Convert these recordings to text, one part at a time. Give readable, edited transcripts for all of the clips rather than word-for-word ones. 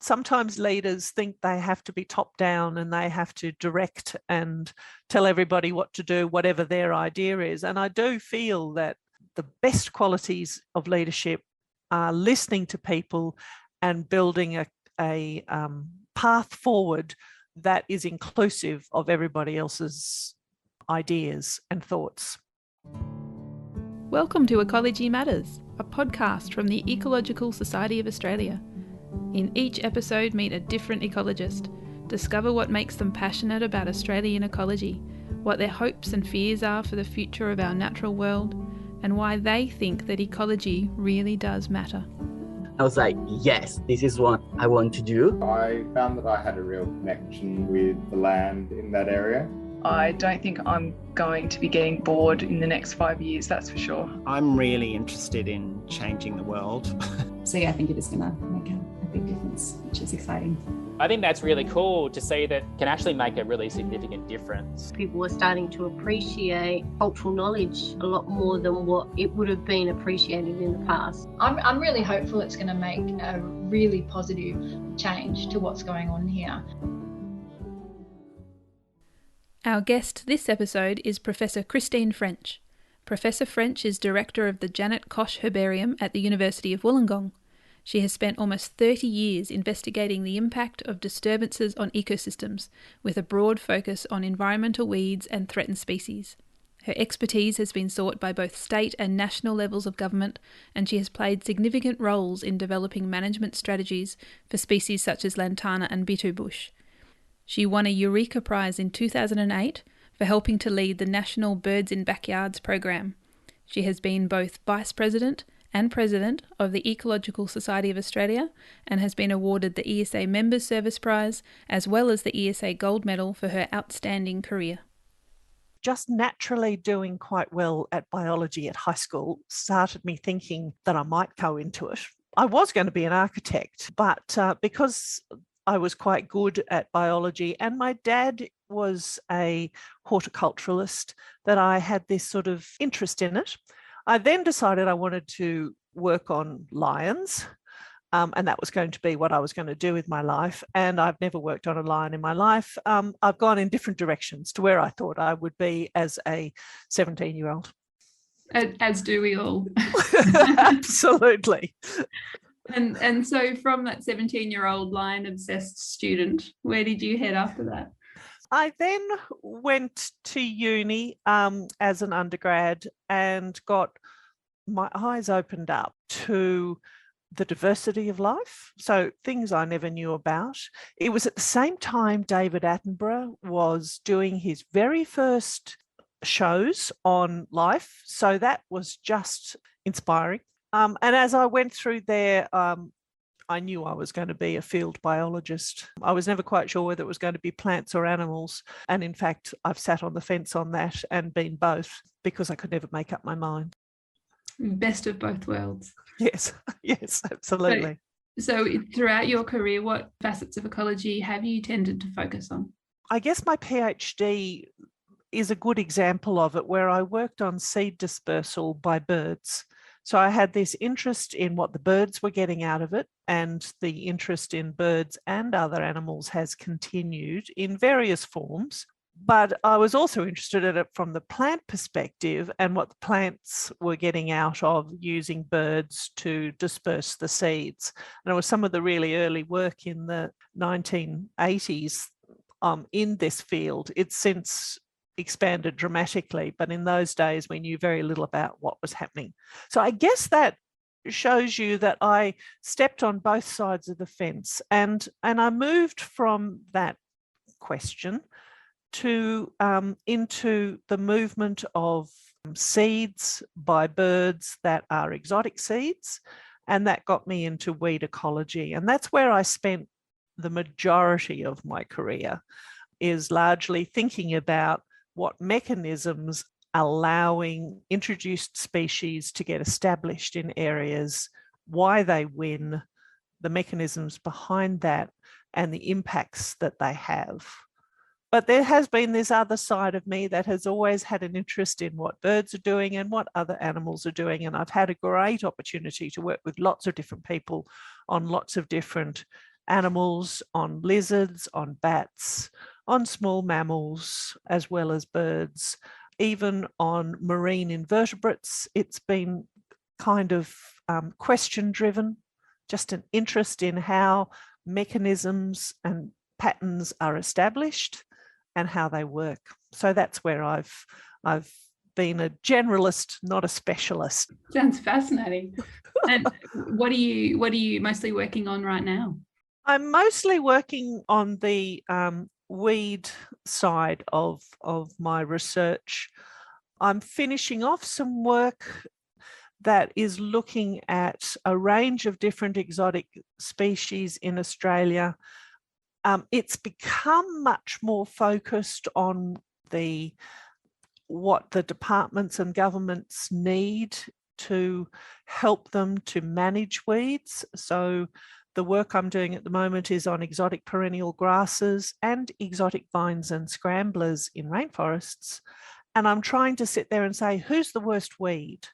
sometimes leaders think they have to be top down and they have to direct and tell everybody what to do, whatever their idea is. And I do feel that the best qualities of leadership are listening to people and building a path forward that is inclusive of everybody else's ideas and thoughts. Welcome to Ecology Matters, a podcast from the Ecological Society of Australia. In each episode, meet a different ecologist, discover what makes them passionate about Australian ecology, what their hopes and fears are for the future of our natural world, and why they think that ecology really does matter. I was like, yes, this is what I want to do. I found that I had a real connection with the land in that area. I don't think I'm going to be getting bored in the next 5 years, that's for sure. I'm really interested in changing the world. So yeah, I think it is going to make a big difference, which is exciting. I think that's really cool to see that can actually make a really significant difference. People are starting to appreciate cultural knowledge a lot more than what it would have been appreciated in the past. I'm really hopeful it's going to make a really positive change to what's going on here. Our guest this episode is Professor Kristine French. Professor French is director of the Janet Cosh Herbarium at the University of Wollongong. She has spent almost 30 years investigating the impact of disturbances on ecosystems, with a broad focus on environmental weeds and threatened species. Her expertise has been sought by both state and national levels of government, and she has played significant roles in developing management strategies for species such as lantana and bitou bush. She won a Eureka Prize in 2008 for helping to lead the National Birds in Backyards program. She has been both Vice President and President of the Ecological Society of Australia and has been awarded the ESA Members Service Prize as well as the ESA Gold Medal for her outstanding career. Just naturally doing quite well at biology at high school started me thinking that I might go into it. I was going to be an architect, but because I was quite good at biology and my dad was a horticulturalist, that I had this sort of interest in it. I then decided I wanted to work on lions, and that was going to be what I was going to do with my life. And I've never worked on a lion in my life. I've gone in different directions to where I thought I would be as a 17-year-old. As do we all. Absolutely. And so from that 17-year-old lion-obsessed student, where did you head after that? I then went to uni as an undergrad and got my eyes opened up to the diversity of life. So things I never knew about. It was at the same time David Attenborough was doing his very first shows on life. So that was just inspiring. And as I went through there, I knew I was going to be a field biologist. I was never quite sure whether it was going to be plants or animals. And in fact, I've sat on the fence on that and been both because I could never make up my mind. Best of both worlds. Yes, yes, absolutely. So throughout your career, what facets of ecology have you tended to focus on? I guess my PhD is a good example of it, where I worked on seed dispersal by birds. So I had this interest in what the birds were getting out of it, and the interest in birds and other animals has continued in various forms. But I was also interested in it from the plant perspective and what the plants were getting out of using birds to disperse the seeds. And it was some of the really early work in the 1980s in this field. It's since expanded dramatically, but in those days we knew very little about what was happening. So I guess that shows you that I stepped on both sides of the fence, and I moved from that question to into the movement of seeds by birds that are exotic seeds, and that got me into weed ecology, and that's where I spent the majority of my career, is largely thinking about what mechanisms allowing introduced species to get established in areas, why they win, the mechanisms behind that, and the impacts that they have. But there has been this other side of me that has always had an interest in what birds are doing and what other animals are doing. And I've had a great opportunity to work with lots of different people on lots of different animals, on lizards, on bats, on small mammals, as well as birds, even on marine invertebrates. It's been kind of question-driven, just an interest in how mechanisms and patterns are established and how they work. So that's where I've been a generalist, not a specialist. Sounds fascinating. And what are you mostly working on right now? I'm mostly working on the weed side of my research. I'm finishing off some work that is looking at a range of different exotic species in Australia. It's become much more focused on what the departments and governments need to help them to manage weeds. So the work I'm doing at the moment is on exotic perennial grasses and exotic vines and scramblers in rainforests. And I'm trying to sit there and say, who's the worst weed?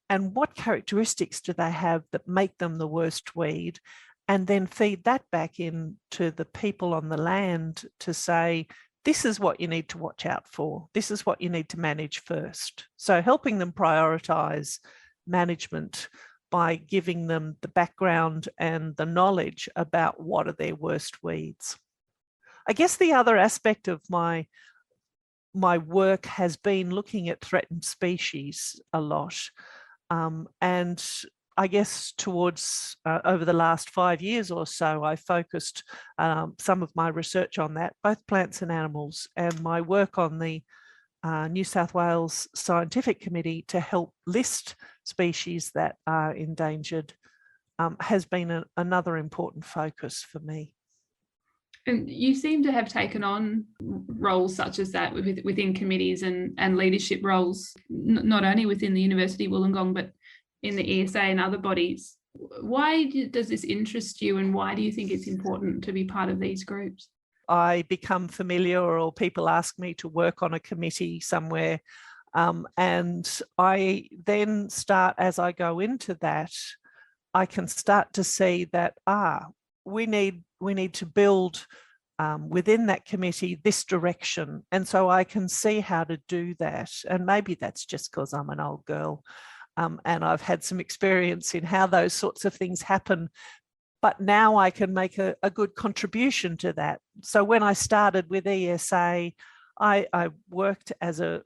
And what characteristics do they have that make them the worst weed? And then feed that back into the people on the land to say, this is what you need to watch out for. This is what you need to manage first. So helping them prioritise management by giving them the background and the knowledge about what are their worst weeds. I guess the other aspect of my work has been looking at threatened species a lot. And I guess towards over the last 5 years or so, I focused some of my research on that, both plants and animals, and my work on the New South Wales Scientific Committee to help list species that are endangered has been another important focus for me. And you seem to have taken on roles such as that within committees and leadership roles, not only within the University of Wollongong, but in the ESA and other bodies. Why does this interest you, and why do you think it's important to be part of these groups? I become familiar, or people ask me to work on a committee somewhere, and I then start, as I go into that, I can start to see that we need to build within that committee this direction, and so I can see how to do that. And maybe that's just because I'm an old girl, and I've had some experience in how those sorts of things happen. But now I can make a good contribution to that. So when I started with ESA, I worked as a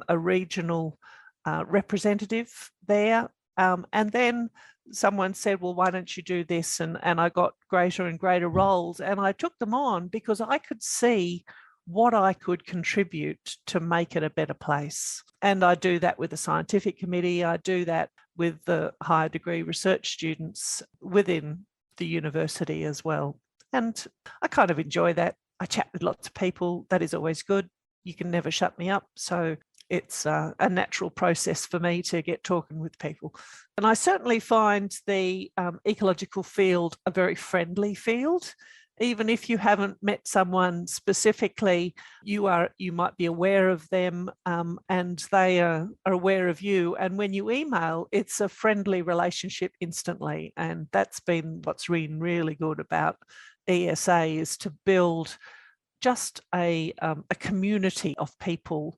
regional representative there. And then someone said, well, why don't you do this? And I got greater and greater roles. And I took them on because I could see what I could contribute to make it a better place. And I do that with the scientific committee. I do that with the higher degree research students within the university as well. And I kind of enjoy that. I chat with lots of people. That is always good. You can never shut me up. So it's a natural process for me to get talking with people. And I certainly find the ecological field a very friendly field. Even if you haven't met someone specifically, you might be aware of them, and they are aware of you. And when you email, it's a friendly relationship instantly. And that's been what's been really good about ESA, is to build just a community of people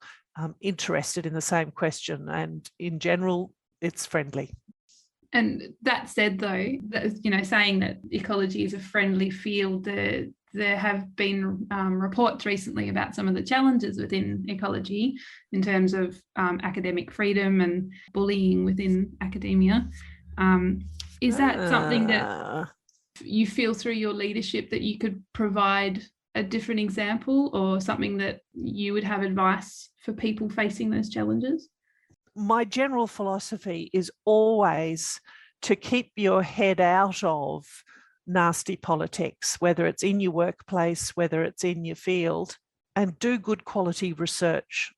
interested in the same question. And in general, it's friendly. And that said, though, saying that ecology is a friendly field, there have been reports recently about some of the challenges within ecology in terms of academic freedom and bullying within academia. Is that something that you feel through your leadership that you could provide a different example, or something that you would have advice for people facing those challenges? My general philosophy is always to keep your head out of nasty politics, whether it's in your workplace, whether it's in your field, and do good quality research.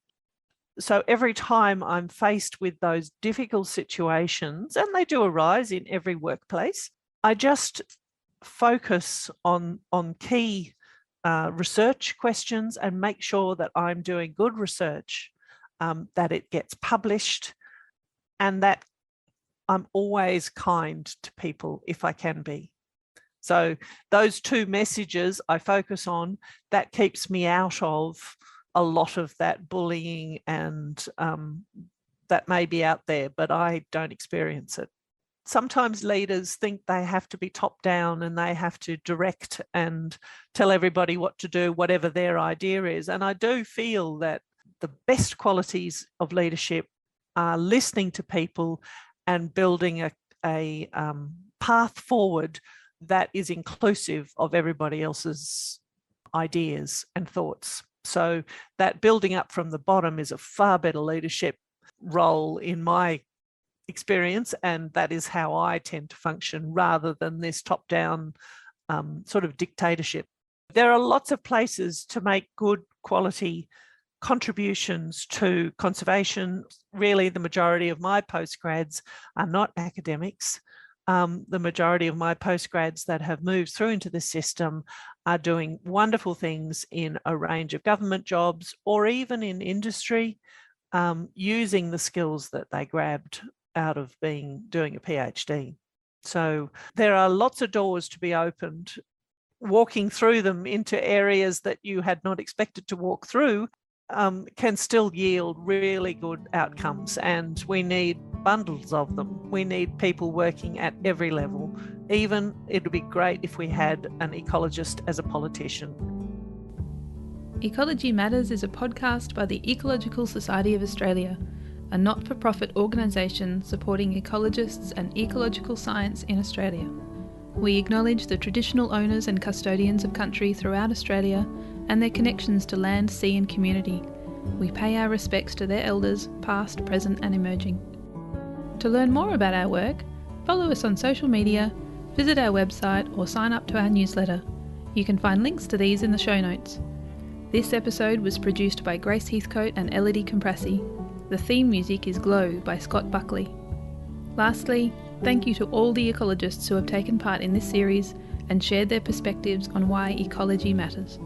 So every time I'm faced with those difficult situations, and they do arise in every workplace, I just focus on key research questions and make sure that I'm doing good research, that it gets published, and that I'm always kind to people if I can be. So those two messages I focus on, that keeps me out of a lot of that bullying and that may be out there, but I don't experience it. Sometimes leaders think they have to be top down and they have to direct and tell everybody what to do, whatever their idea is. And I do feel that the best qualities of leadership are listening to people and building a path forward that is inclusive of everybody else's ideas and thoughts. So that building up from the bottom is a far better leadership role in my experience, and that is how I tend to function rather than this top-down sort of dictatorship. There are lots of places to make good quality contributions to conservation. Really, the majority of my postgrads are not academics. The majority of my postgrads that have moved through into the system are doing wonderful things in a range of government jobs or even in industry, using the skills that they grabbed out of doing a PhD. So there are lots of doors to be opened. Walking through them into areas that you had not expected to walk through can still yield really good outcomes, and we need bundles of them. We need people working at every level. Even it would be great if we had an ecologist as a politician. Ecology Matters is a podcast by the Ecological Society of Australia, a not-for-profit organisation supporting ecologists and ecological science in Australia. We acknowledge the traditional owners and custodians of country throughout Australia and their connections to land, sea and community. We pay our respects to their elders, past, present and emerging. To learn more about our work, follow us on social media, visit our website or sign up to our newsletter. You can find links to these in the show notes. This episode was produced by Grace Heathcote and Elodie Comprassi. The theme music is Glow by Scott Buckley. Lastly, thank you to all the ecologists who have taken part in this series and shared their perspectives on why ecology matters.